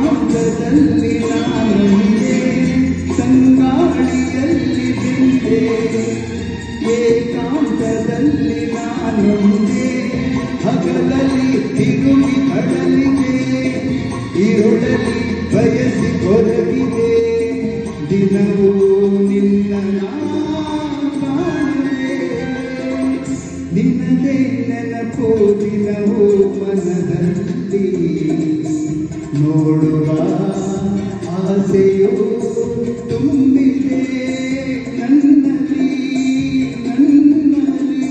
ಏಕಾಂತದಲ್ಲಿ ನಾನೊಂದೇ ತಂಗಾಳಿಯಲ್ಲಿ ಬಿಂದೆ ಏಕಾಂತದಲ್ಲಿ ನಾನೊಂದೇ ಹಗಲಲ್ಲಿ ತಿರುಗಿ ಕಡಲಿಗೆ ಇರುಳಲಿ ಬಯಸಿ ಕೊರಗಿದೆ ದಿನವೂ ನಿನ್ನ ಕಾಣುವೆ ನಿನ್ನದೇ ನೆನಪು ದಿನವೂ ಮನದಲ್ಲಿ ನೋಡುವ ಆಸೆಯು ತುಂಬಿದೆ ನನ್ನಲ್ಲಿ ನನ್ನಲ್ಲಿ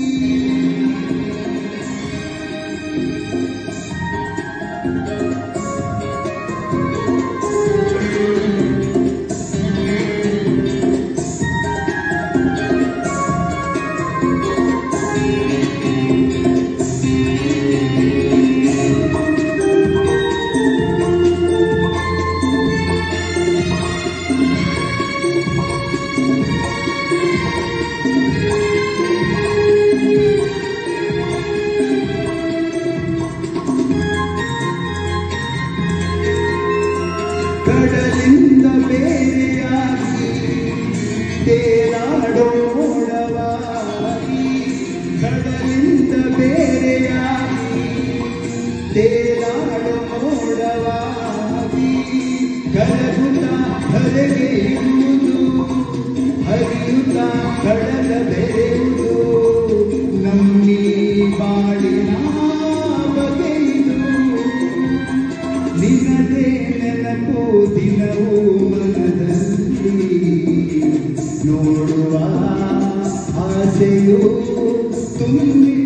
ಕಡಲಿಂದ ಬೇರೆಯಾಗಿ ತೇಲಾಡೋ ಮೋಡವಾಗಿ ಕಡಲಿಂದ ಬೇರೆಯಾಗಿ ತೇಲಾಡೋ ಮೋಡವಾಗಿ ಕರಗುತ್ತ ಹರಗೆ ಇರುವುದು ಹರಿಯುತ್ತ ಕಡಲ ಬೆರೆಯುವುದು ನಮ್ಮಿ ಬಾಳಿನ ಬಗೆಯುವುದು ನಿನ್ನದೇ ನೆನಪು ದಿನವೂ ಮನದಲ್ಲಿ ನೋಡುವ ಆಸೆಯು ತುಂಬಿ